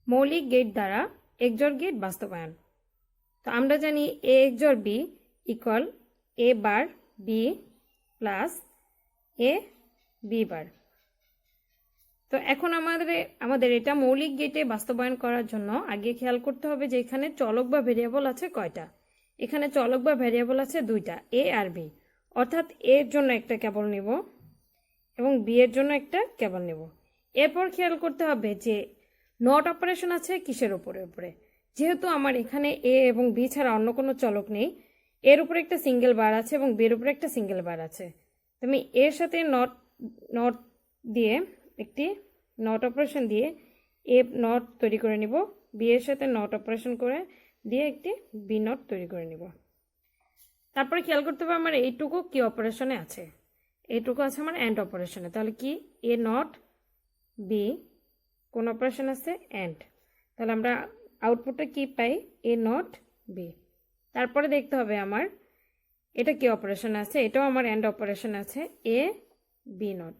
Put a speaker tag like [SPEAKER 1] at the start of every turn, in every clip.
[SPEAKER 1] মৌলিক গেট দ্বারা XOR gate বাস্তবায়ন। তো আমরা জানি A XOR B equal A bar B plus A B বার। তো এখন আমাদের এটা মৌলিক গেটে বাস্তবায়ন করার জন্য আগে খেয়াল করতে হবে যে এখানে চলক বা ভেরিয়েবল আছে কয়টা। এখানে চলক বা ভেরিয়েবল আছে দুইটা, A আর B। অর্থাৎ A এর জন্য একটা কেবল নেব এবং B এর জন্য একটা কেবল নেব। এরপর খেয়াল করতে হবে যে নট অপারেশন আছে কিসের উপরে উপরে। যেহেতু আমার এখানে A এবং B ছাড়া অন্য কোনো চলক নেই, এর উপরে একটা সিঙ্গেল বার আছে এবং B এর উপরে একটা সিঙ্গেল বার আছে। আমি এর সাথে নট দিয়ে একটি নট অপারেশন দিয়ে A নট তৈরি করে নিব, B এর সাথে নট অপারেশন করে দিয়ে একটি B নট তৈরি করে নিব। তারপরে খেয়াল করতে হবে আমার এইটুকু কি অপারেশনে আছে। এইটুকু আছে আমার অ্যান্ড অপারেশনে। তাহলে কি A নট B কোন অপারেশন আছে অ্যান্ড। তাহলে আমরা আউটপুটে কি পাই A নট B। তারপরে দেখতে হবে আমার এটা কি অপারেশন আছে, এটাও আমার অ্যান্ড অপারেশন আছে A B নট।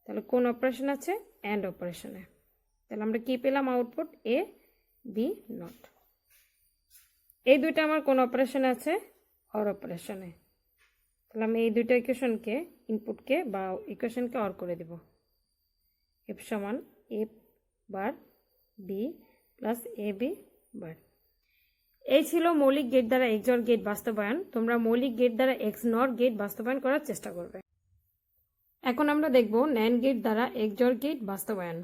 [SPEAKER 1] তাহলে কোন অপারেশন আছে অ্যান্ড অপারেশনে। তাহলে আমরা কি পেলাম আউটপুট A B নট। এই দুইটা আমার কোন অপারেশন আছে অর অপারেশনে। তাহলে আমি এই দুইটা ইকুয়েশনকে ইনপুটকে বা ইকুয়েশনকে অর করে দেব। F সমান A bar B plus AB বার। এই ছিল মৌলিক গেট দ্বারা XOR গেট বাস্তবায়ন। তোমরা মৌলিক গেট দ্বারা XNOR গেট বাস্তবায়ন করার চেষ্টা করবে। এখন আমরা দেখব NAND গেট দ্বারা XOR গেট বাস্তবায়ন।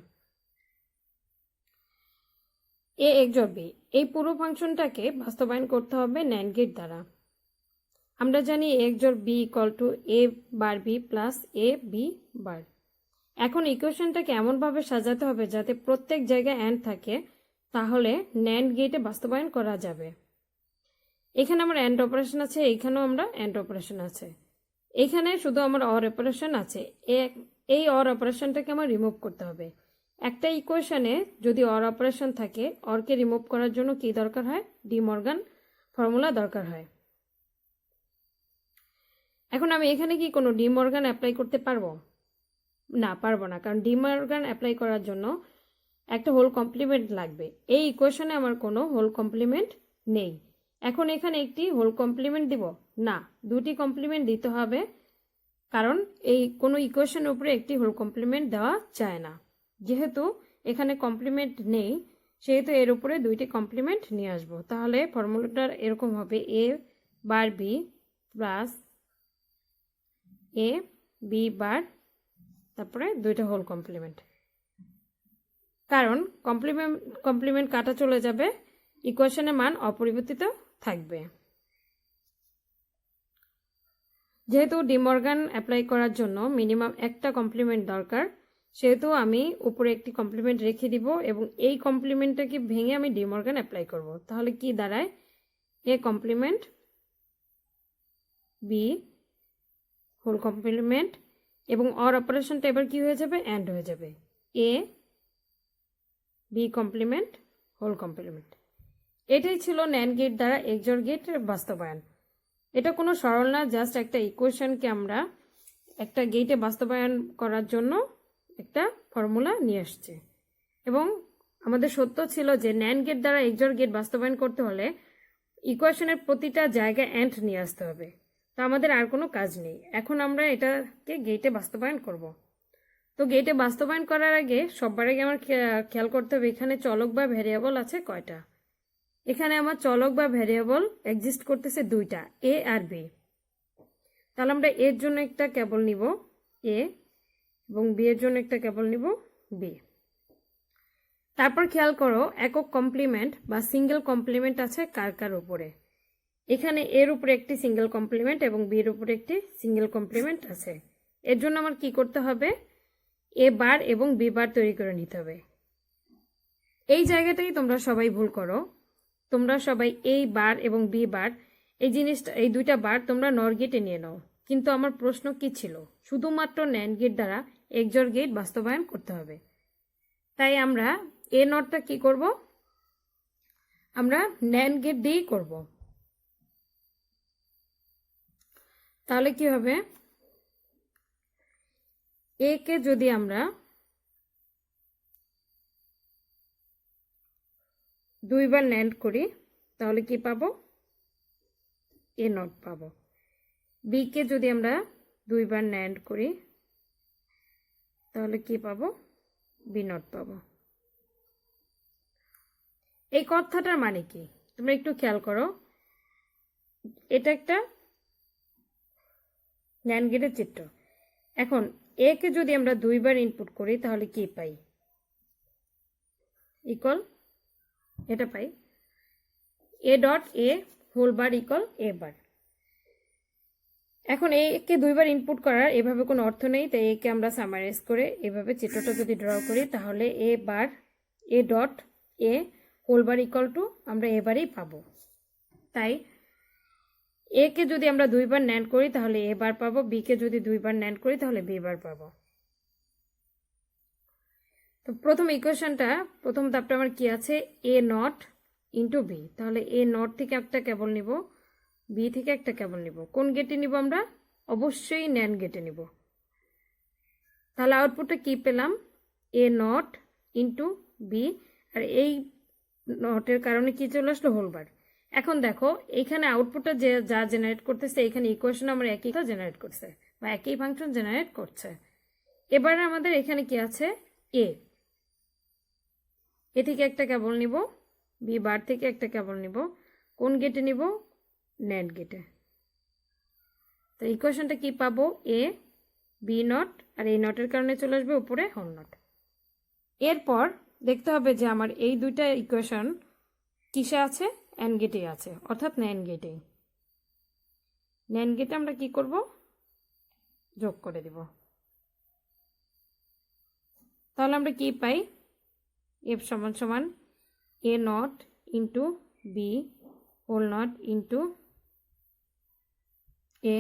[SPEAKER 1] A XOR B এই পুরো ফাংশনটাকে বাস্তবায়ন করতে হবে NAND গেট দ্বারা। আমরা জানি A XOR B equal to A bar B plus A B বার। এখন ইকুয়েশনটাকে এমনভাবে সাজাতে হবে যাতে প্রত্যেক জায়গায় অ্যান্ড থাকে, তাহলে NAND গেটে বাস্তবায়ন করা যাবে। এখানে আমার অ্যান্ড অপারেশন আছে, এইখানেও আমরা অ্যান্ড অপারেশন আছে, এখানে শুধু আমার অর অপারেশন আছে। এই অর অপারেশনটাকে আমার রিমুভ করতে হবে। একটা ইকুয়েশনে যদি অর অপারেশন থাকে, অরকে রিমুভ করার জন্য কি দরকার হয়, ডি মর্গান ফর্মুলা দরকার হয়। এখন আমি এখানে কি কোনো ডি মর্গান অ্যাপ্লাই করতে পারবো না? পারবো না, কারণ ডি মর্গান অ্যাপ্লাই করার জন্য একটা হোল কমপ্লিমেন্ট লাগবে। এই ইকুয়েশনে আমার কোনো হোল কমপ্লিমেন্ট নেই। এখন এখানে একটি হোল কমপ্লিমেন্ট দিব না, দুটি কমপ্লিমেন্ট দিতে হবে, কারণ এই কোনো ইকুয়েশনের উপরে একটি হোল কমপ্লিমেন্ট দেওয়া যায় না। যেহেতু এখানে কমপ্লিমেন্ট নেই, সেহেতু এর উপরে দুইটি কমপ্লিমেন্ট নিয়ে আসবো। তাহলে ফর্মুলাটা এরকম হবে A bar B plus A B বার, তারপরে দুইটা হোল কমপ্লিমেন্ট। কারণ কমপ্লিমেন্ট কাটা চলে যাবে, ইকুয়েশনের মান অপরিবর্তিত থাকবে। যেহেতু ডি মর্গান অ্যাপ্লাই করার জন্য মিনিমাম একটা কমপ্লিমেন্ট দরকার, সেহেতু আমি উপরে একটি কমপ্লিমেন্ট রেখে দিব এবং এই কমপ্লিমেন্টটাকে ভেঙে আমি ডি মর্গান অ্যাপ্লাই করব। তাহলে কি দাঁড়ায়, A complement B whole complement, এবং অর অপারেশনটা এবার কি হয়ে যাবে, অ্যান্ড হয়ে যাবে, A B complement whole complement. এটাই ছিল NAND গেট দ্বারা XOR গেটের বাস্তবায়ন। এটা কোনো সরল না, জাস্ট একটা ইকুয়েশনকে আমরা একটা গেটে বাস্তবায়ন করার জন্য একটা ফর্মুলা নিয়ে আসছে। এবং আমাদের সত্য ছিল যে NAND গেট দ্বারা XOR গেট বাস্তবায়ন করতে হলে ইকুয়েশনের প্রতিটা জায়গায় অ্যান্ড নিয়ে আসতে হবে। তো আমাদের আর কোনো কাজ নেই, এখন আমরা এটাকে গেটে বাস্তবায়ন করব। তো গেটে বাস্তবায়ন করার আগে সবার আগে আমার খেয়াল করতে হবে এখানে চলক বা ভ্যারিয়েবল আছে কয়টা। এখানে আমার চলক বা ভ্যারিয়েবল এক্সিস্ট করতেছে দুইটা, A আর B। তাহলে আমরা এর জন্য একটা কেবল নিব A এবং B এর জন্য একটা কেবল নিব B। তারপর খেয়াল করো একক কমপ্লিমেন্ট বা সিঙ্গেল কমপ্লিমেন্ট আছে কার কার উপরে। এখানে এর উপরে একটি সিঙ্গেল কমপ্লিমেন্ট এবং B এর উপরে একটি সিঙ্গেল কমপ্লিমেন্ট আছে। এর জন্য আমার কি করতে হবে, A বার এবং B বার তৈরি করে নিতে হবে। এই জায়গাটাই তোমরা সবাই ভুল করো। তোমরা সবাই A বার এবং B বার এই জিনিসটা, এই দুইটা বার তোমরা নর গেটে নিয়ে নাও। কিন্তু আমার প্রশ্ন কি ছিল, শুধুমাত্র NAND গেট দ্বারা XOR গেট বাস্তবায়ন করতে হবে। তাই আমরা A নটটা কি করব, আমরা NAND গেট দিয়েই করব। তাহলে কি হবে, A কে যদি আমরা দুইবার ন্যান্ড করি তাহলে কি পাবো, এ নট পাবো। বিকে যদি আমরা দুইবার ন্যান্ড করি তাহলে কি পাবো, বি নট পাবো। এই কথাটার মানে কি তোমরা একটু খেয়াল করো। এটা একটা ন্যান্ড গেটের চিত্র। এখন এ কে যদি আমরা দুইবার ইনপুট করি তাহলে কি পাই, ইকুয়াল এটা পাই, A dot A whole bar equal A bar. এখন এ কে দুইবার ইনপুট করার এভাবে কোনো অর্থ নেই, তাই একে আমরা সামারাইজ করে এভাবে চিত্রটা যদি ড্র করি তাহলে A bar A dot A whole bar equal to আমরা এবারই পাবো। তাই এ কে যদি আমরা দুইবার ন্যান্ড করি তাহলে এ বার পাবো, বি কে যদি দুইবার ন্যান্ড করি তাহলে বি বার পাবো। তো প্রথম ইকুয়েশনটা প্রথম ধাপটা আমার কি আছে, এ নট ইন্টু বি। তাহলে এ নট থেকে একটা কেবল নিব, বি থেকে একটা কেবল নিব। কোন গেটে নিব আমরা, অবশ্যই ন্যান্ড গেটে নিব। তাহলে আউটপুটটা কি পেলাম, এ নট ইন্টু বি, আর এই নটের কারণে কি চলে আসলো, হোলবার। এখন দেখো এইখানে আউটপুটটা যে যা জেনারেট করতেছে এখানে ইকুয়েশন আমরা একই জেনারেট করছে বা একই ফাংশন জেনারেট করছে। এবার আমাদের এখানে কি আছে, এ থেকে একটা কেবল নিব, বি বার থেকে একটা কেবল নিব। কোন গেটে নিব, ন্যান্ড গেটে। তো ইকুয়েশনটা কি পাবো, এ বি নট, আর এই নটের কারণে চলে আসবে উপরে হোল নট। এরপর দেখতে হবে যে আমার এই দুইটা ইকুয়েশন কিসে আছে, অ্যান্ড গেটে আছে, অর্থাৎ ন্যান্ড গেটে। ন্যান্ড গেটে আমরা কি করব, যোগ করে দেব। তাহলে আমরা কি পাই, এফ সমান সমান A not into B whole not into A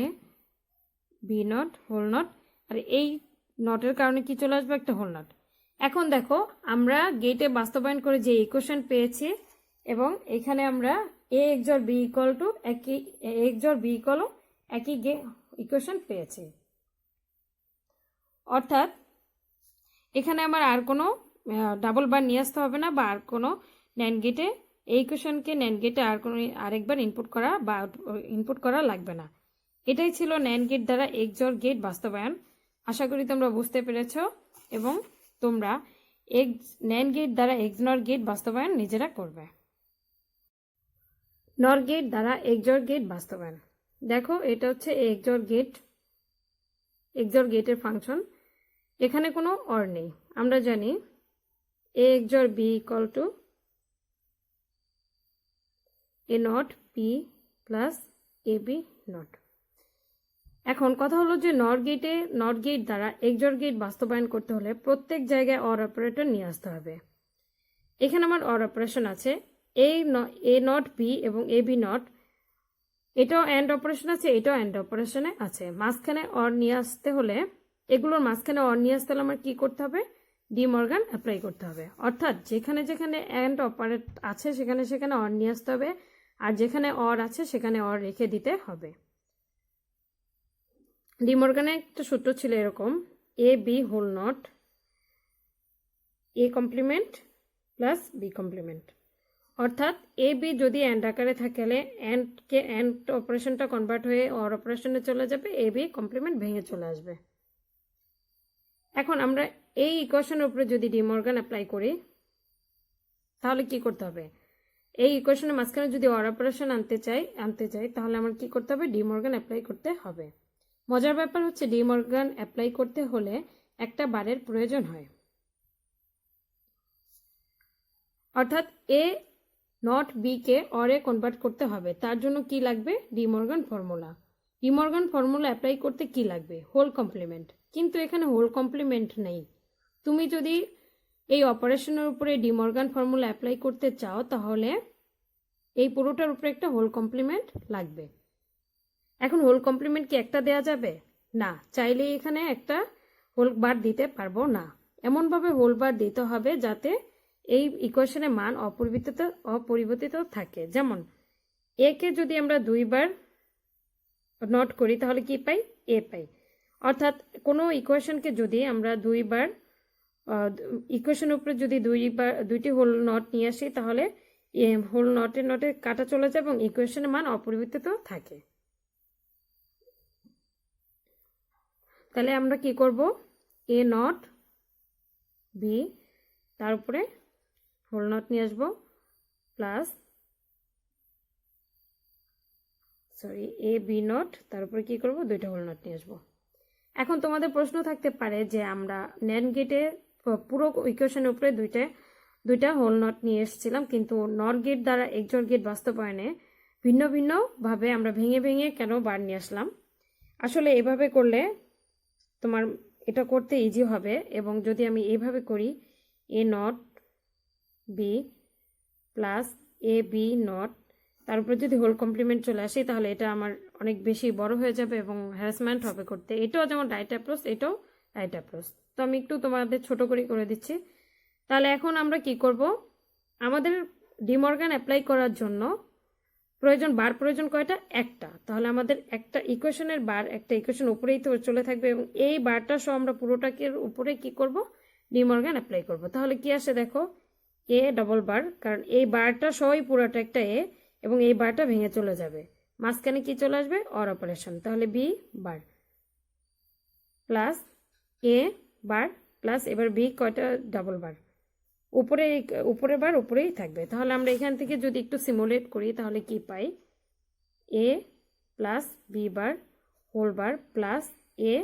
[SPEAKER 1] B not whole not, আর এই নটের কারণে কি চলে আসবে, একটা হোল নট। এখন দেখো আমরা গেটে বাস্তবায়ন করে যে ইকুয়েশন পেয়েছি এবং এখানে আমরা এ এক্সর বি ইকুয়াল টু একই, এ এক্সর বি ইকুয়াল একই ইকুয়েশন পেয়েছি। অর্থাৎ এখানে আমার আর কোনো ডাবল বার নিয়ে আসতে হবে না, বা আর কোনো ন্যান্ড গেটে এই ইকুয়েশনকে ন্যান্ড গেটে আর কোনো আরেকবার ইনপুট করা বা ইনপুট করা লাগবে না। এটাই ছিল ন্যান্ড গেট দ্বারা এক্সর গেট বাস্তবায়ন। আশা করি তোমরা বুঝতে পেরেছ এবং তোমরা ন্যান্ড গেট দ্বারা এক্সনর গেট বাস্তবায়ন নিজেরা করবে। নর গেট দ্বারা এক্সর গেট বাস্তবায়ন, দেখো এটা হচ্ছে এক্সর গেট, এক্সর গেটের ফাংশন। এখানে কোনো অর নেই, আমরা জানি A XOR B equal to A not B plus A B not. এখন কথা হলো যে নর গেট দ্বারা এক্সর গেট বাস্তবায়ন করতে হলে প্রত্যেক জায়গায় অর অপারেটর নিয়ে আসতে হবে। এখানে আমার অর অপারেশন আছে, এ নট বি এবং এ বি নট, এটাও অ্যান্ড অপারেশন আছে, এটাও অ্যান্ড অপারেশনে আছে। মাঝখানে অর নিয়ে আসতে হলে, এগুলোর মাঝখানে অর নিয়ে আসতে হলে আমার কি করতে হবে, ডি মর্গান অ্যাপ্লাই করতে হবে। অর্থাৎ যেখানে যেখানে অ্যান্ড অপারেট আছে সেখানে সেখানে অর নিয়ে আসতে হবে, আর যেখানে অর আছে সেখানে অর রেখে দিতে হবে। ডি মর্গানের একটা সূত্র ছিল এরকম, A B whole not A complement plus B complement. অর্থাৎ এ বি যদি অ্যান্ড আকারে থাকলে অ্যান্ড অপারেশনটা কনভার্ট হয়ে অর অপারেশনে চলে যাবে, এ বি কমপ্লিমেন্ট ভেঙে চলে আসবে। এখন আমরা এই ইকুয়েশনের উপরে যদি ডি মর্গান অ্যাপ্লাই করি তাহলে কি করতে হবে, এই ইকুয়েশনের মাঝখানে যদি অর অপারেশন আনতে চাই তাহলে আমার কি করতে হবে, ডি মর্গান অ্যাপ্লাই করতে হবে। মজার ব্যাপার হচ্ছে ডি মর্গান অ্যাপ্লাই করতে হলে একটা বারের প্রয়োজন হয়। অর্থাৎ এ নট বি কে অরে কনভার্ট করতে হবে, তার জন্য কি লাগবে, D Morgan formula. D Morgan formula apply করতে কি লাগবে, হোল কমপ্লিমেন্ট। কিন্তু এখানে হোল কমপ্লিমেন্ট নেই। তুমি যদি এই অপারেশনের উপরে ডি মর্গান ফর্মুলা অ্যাপ্লাই করতে চাও তাহলে এই পুরোটার উপরে একটা হোল কমপ্লিমেন্ট লাগবে। এখন হোল কমপ্লিমেন্ট কি একটা দেয়া যাবে না, চাইলে এখানে একটা হোল বার দিতে পারবো না। এমনভাবে হোল বার দিতে হবে যাতে এই ইকুয়েশনের মান অপরিবর্তিত থাকে। যেমন এ কে যদি আমরা দুইবার নট করি তাহলে কি পাই, এ পাই। অর্থাৎ কোনো ইকুয়েশনকে যদি আমরা দুইবার ইকুয়েশনের উপরে যদি দুইটি হোল নট নিয়ে আসি তাহলে হোল নটে নটে কাটা চলে যায় এবং ইকুয়েশনের মান অপরিবর্তিত থাকে। তাহলে আমরা কি করব, এ নট বি তার উপরে হোল নট নিয়ে আসবো প্লাস এ বি নট তার উপরে কি করব, দুইটা হোল নট নিয়ে আসবো। এখন তোমাদের প্রশ্ন থাকতে পারে যে আমরা ন্যান্ড গেটে পুরো ইকুয়েশনের উপরে দুইটা হোল নট নিয়ে এসেছিলাম, কিন্তু নর গেট দ্বারা এক্সর গেট বাস্তবায়নে ভিন্ন ভিন্নভাবে আমরা ভেঙে ভেঙে কেন বার নিয়ে আসলাম। আসলে এভাবে করলে তোমার এটা করতে ইজি হবে, এবং যদি আমি এইভাবে করি A not B plus A B not তার উপরে যদি হোল কমপ্লিমেন্ট চলে আসে তাহলে এটা আমার অনেক বেশি বড় হয়ে যাবে এবং হ্যারাসমেন্ট হবে করতে। এটাও যেমন রাইট অ্যাপ্রোচ, এটাও রাইট অ্যাপ্রোচ। তো আমি একটু তোমাদের ছোট করে দিচ্ছি। তাহলে এখন আমরা কি করব, আমাদের ডিমর্গান অ্যাপ্লাই করার জন্য প্রয়োজন কয়টা, একটা। তাহলে আমাদের একটা ইকুয়েশনের বার একটা ইকুয়েশন উপরেই তো চলে থাকবে, এবং এই বারটা সহ আমরা পুরোটাকে উপরে কি করব, ডিমর্গান অ্যাপ্লাই করব। তাহলে কি আসে দেখো, এ ডবল বার, কারণ এই বারটা সহই পুরোটা একটা এ, এবং এই বারটা ভেঙে চলে যাবে, মাঝখানে কি চলে আসবে, অর অপারেশন। তাহলে B bar plus A bar plus এবার বি কয়টা, ডাবল বার, উপরে বার উপরেই থাকবে। তাহলে আমরা এখান থেকে যদি একটু সিমুলেট করি তাহলে কি পাই, A plus B bar whole bar plus A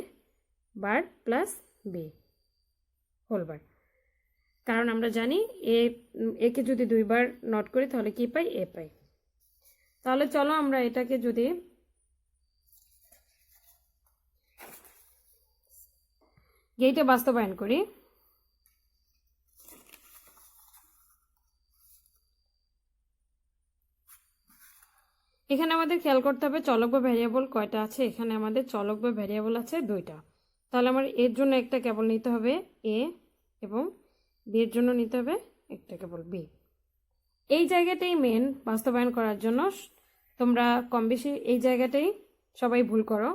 [SPEAKER 1] bar plus B whole bar. কারণ আমরা জানি একে যদি দুইবার নট করি তাহলে কি পাই, এ পাই। তাহলে চলো আমরা এটাকে যদি গেটে বাস্তবায়ন করি, এখানে আমাদের খেয়াল করতে হবে চলক বা ভ্যারিয়েবল কয়টা আছে। এখানে আমাদের চলক বা ভ্যারিয়েবল আছে দুইটা। তাহলে আমার এর জন্য একটা কেবল নিতে হবে এ, এবং বি এর জন্য নিতে হবে একটা কেবল বি। এই জায়গাটাই মেন বাস্তবায়ন করার জন্য তোমরা কম বেশি এই জায়গাটাই সবাই ভুল করো,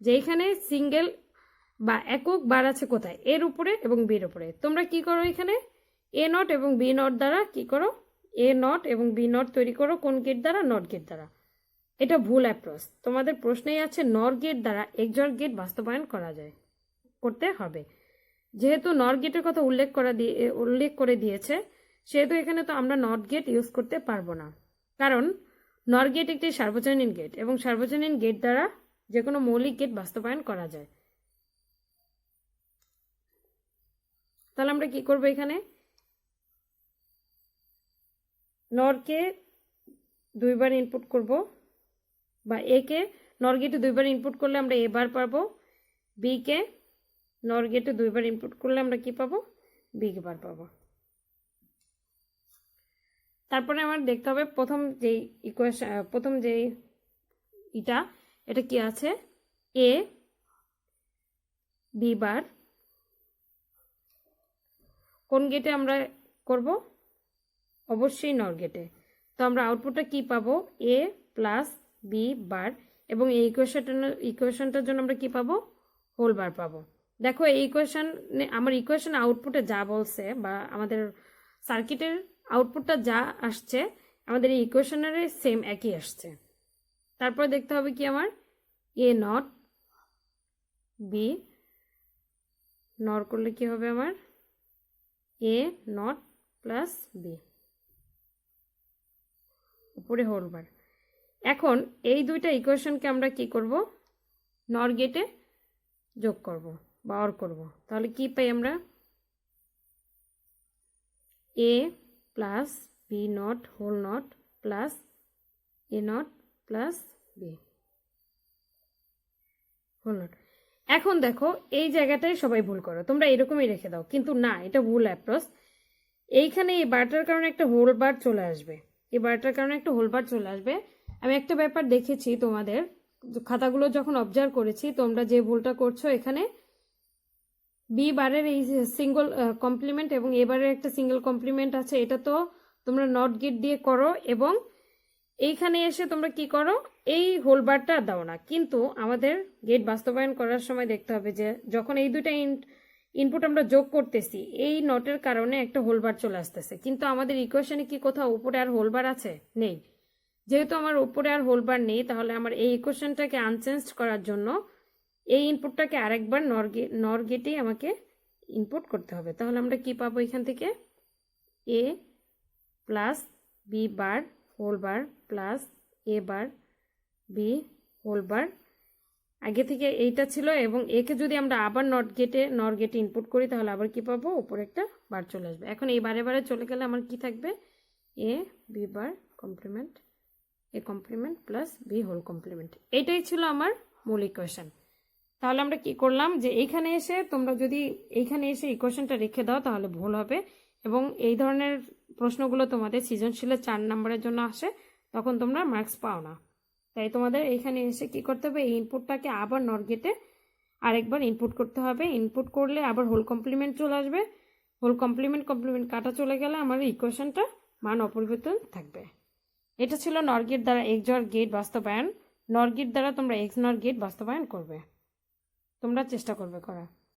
[SPEAKER 1] যে এখানে সিঙ্গেল বা একক বার আছে কোথায়, এর উপরে এবং বির উপরে। তোমরা কি করো, এখানে এ নট এবং বি নট দ্বারা কি করো, এ নট এবং বি নট তৈরি করো কোন গেট দ্বারা, নট গেট দ্বারা। এটা ভুল অ্যাপ্রোচ। তোমাদের প্রশ্নেই আছে নর গেট দ্বারা এক্সর গেট বাস্তবায়ন করতে হবে। যেহেতু নর গেটের কথা উল্লেখ করে দিয়েছে, সেহেতু এখানে তো আমরা নট গেট ইউজ করতে পারবো না, কারণ নর গেট একটি সার্বজনীন গেট, এবং সার্বজনীন গেট দ্বারা যে কোনো মৌলিক গেট বাস্তবায়ন করা যায়। তাহলে আমরা কি করব, এখানে নরকে দুইবার ইনপুট করব, বা এ কে নর গেটে দুইবার ইনপুট করলে আমরা এ বার পাবো, বি কে নর গেটে দুইবার ইনপুট করলে আমরা কি পাবো, বি বার পাবো। তারপরে আমার দেখতে হবে প্রথম যেই এটা কি আছে, এ বি বার কোন গেটে আমরা করব, অবশ্যই নর গেটে। তো আমরা আউটপুটটা কি পাবো, এ প্লাস বি বার, এবং এই ইকুয়েশনটার জন্য আমরা কি পাবো, হোল বার পাবো। দেখো এই আমার ইকুয়েশন আউটপুটে যা বলছে, বা আমাদের সার্কিটের আউটপুটটা যা আসছে, আমাদের এই ইকুয়েশনের সেম একই আসছে। তারপর দেখতে হবে কি, আমার এ নট বি নর করলে কি হবে, আমার এ নট প্লাস বি উপরে হোল বার। এখন এই দুইটা ইকুয়েশনকে আমরা কি করব, নর গেটে যোগ করব বা অর করব। তাহলে কি পাই আমরা, A plus B not whole not plus A not plus B whole not. এখন দেখো এই জায়গাটাই সবাই ভুল করো, তোমরা এরকমই রেখে দাও, কিন্তু না, এটা ভুল অ্যাপ্রোচ। এইখানে এই বারটার কারণে একটা হোল বার চলে আসবে, আমি একটা ব্যাপার দেখেছি তোমাদের খাতাগুলো যখন অবজার্ভ করেছি, তোমরা যে ভুলটা করছো, এখানে বি বারের এই সিঙ্গল কমপ্লিমেন্ট এবং এ বারের একটা সিঙ্গেল কমপ্লিমেন্ট আছে, এটা তো তোমরা নট গেট দিয়ে করো, এবং এইখানে এসে তোমরা কি করো, এই হোল বারটা দাও না। কিন্তু আমাদের গেট বাস্তবায়ন করার সময় দেখতে হবে যে যখন এই দুইটা ইনপুট আমরা যোগ করতেছি, এই নটের কারণে একটা হোলবার চলে আসতেছে, কিন্তু আমাদের ইকুয়েশনে কি কোথাও উপরে আর হোলবার আছে? নেই। যেহেতু আমার উপরে আর হোলবার নেই, তাহলে আমার এই ইকুয়েশনটাকে আনচেঞ্জ করার জন্য এই ইনপুটটাকে আরেকবার নর গেটেই আমাকে ইনপুট করতে হবে। তাহলে আমরা কি পাবো এখান থেকে? A plus B bar whole bar plus A bar B whole bar, আগে থেকে এইটা ছিল, এবং একে যদি আমরা আবার নর গেটে ইনপুট করি তাহলে আবার কি পাবো? উপরে একটা বার চলে আসবে। এখন এই বারে বারে চলে গেলে আমার কি থাকবে? A B bar complement A complement plus B whole complement. এটাই ছিল আমার মূল ইকুয়েশন। তাহলে আমরা কি করলাম যে এইখানে এসে তোমরা যদি এইখানে এসে ইকুয়েশনটা রেখে দাও তাহলে ভুল হবে, এবং এই ধরনের প্রশ্নগুলো তোমাদের সৃজনশীলের 4 নম্বরের জন্য আসে, তখন তোমরা মার্কস পাও না। তাই তোমাদের এইখানে এসে কি করতে হবে? এই ইনপুটটাকে আবার নর গেটে আরেকবার ইনপুট করতে হবে। ইনপুট করলে আবার হোল কমপ্লিমেন্ট চলে আসবে, হোল কমপ্লিমেন্ট কাটা চলে গেলে আমার ইকুয়েশনটা মান অপরিবর্তন থাকবে। এটা ছিল নর গেট দ্বারা XOR গেট বাস্তবায়ন। নর গেট দ্বারা তোমরা XNOR গেট বাস্তবায়ন করবে, তোমরা চেষ্টা করবে করা।